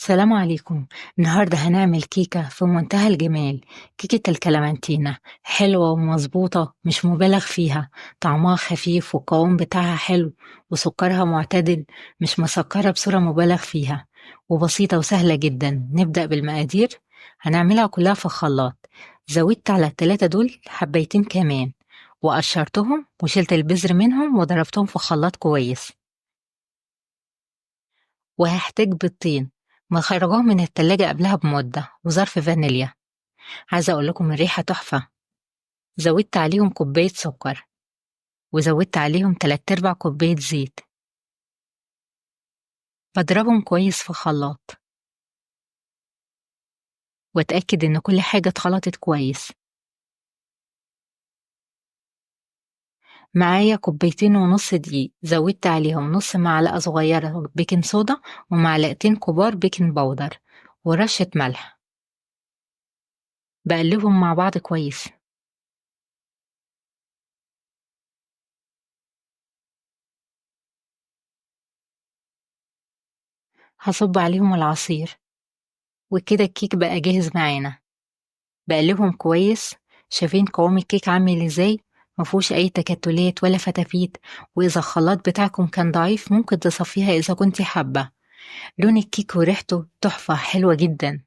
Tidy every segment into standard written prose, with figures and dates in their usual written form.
السلام عليكم. النهاردة هنعمل كيكة في منتهى الجمال. كيكة الكلامنتينا حلوة ومظبوطة، مش مبالغ فيها. طعمها خفيف والقوام بتاعها حلو، وسكرها معتدل، مش مسكرة بصورة مبالغ فيها. وبسيطة وسهلة جدا. نبدأ بالمقادير. هنعملها كلها في الخلاط. زودت على التلاتة دول حبيتين كمان، وقشرتهم وشلت البذر منهم وضربتهم في خلاط كويس. وهحتاج بيضتين مخرجاهم من التلاجة قبلها بمدة، وظرف فانيليا. عايزة أقول لكم الريحة تحفة. زودت عليهم كوباية سكر، وزودت عليهم 3/4 كوباية زيت. بضربهم كويس في خلاط، واتأكد إن كل حاجة اتخلطت كويس. معايا 2.5 كوباية دقيق، زودت عليهم نص معلقة صغيرة بيكنج صودا، ومعلقتين كبار بيكنج باودر، ورشة ملح. بقلبهم مع بعض كويس. هصب عليهم العصير، وكده الكيك بقى جاهز معانا. بقلبهم كويس. شايفين قوام الكيك عامل ازاي؟ مفهوش اي تكتلات ولا فتافيت. واذا الخلاط بتاعكم كان ضعيف ممكن تصفيها اذا كنتي حابة. لون الكيك وريحته تحفة حلوة جدا.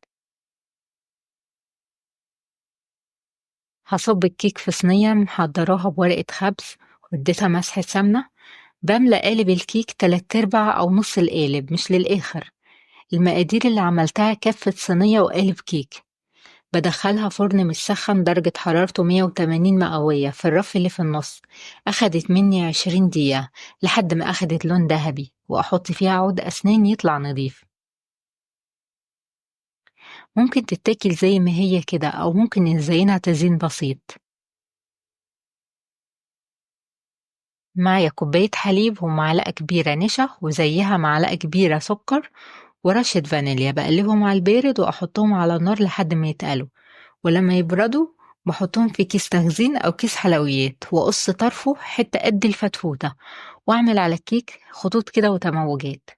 هصب الكيك في صينية محضراها بورقة خبز، واديتها مسحة سمنة. بملى قالب الكيك 3/4 أو نص القالب، مش للآخر. المقادير اللي عملتها كفة صينية وقالب كيك. بدخلها فرن متسخن درجة حرارته 180 مئوية في الرف اللي في النص. أخدت مني 20 دقيقة لحد ما أخدت لون ذهبي، وأحط فيها عود أسنان يطلع نظيف. ممكن تتاكل زي ما هي كده، أو ممكن نزينها تزيين بسيط. معايا كوباية حليب ومعلقة كبيرة نشا، وزيها معلقة كبيرة سكر، ورشة فانيليا. بقلبهم على البارد وأحطهم على النار لحد ما يتقلوا. ولما يبردوا بحطهم في كيس تخزين أو كيس حلويات، وأقص طرفه حتة قد الفتفوتة، وأعمل على الكيك خطوط كده وتموجات.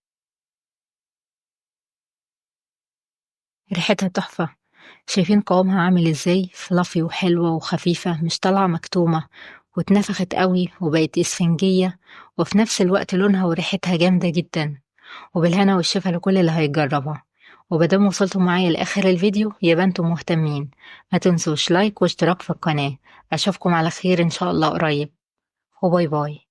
ريحتها تحفة. شايفين قوامها عامل ازاي؟ فلافي وحلوة وخفيفة، مش طالعة مكتومة. واتنفخت قوي وبقت اسفنجية، وفي نفس الوقت لونها وريحتها جامدة جدا. وبالهنا والشفا لكل اللي هيجربها. ومادام وصلتوا معايا لآخر الفيديو يبقى انتم مهتمين. ما تنسوش لايك واشتراك في القناة. أشوفكم على خير إن شاء الله قريب، وباي باي.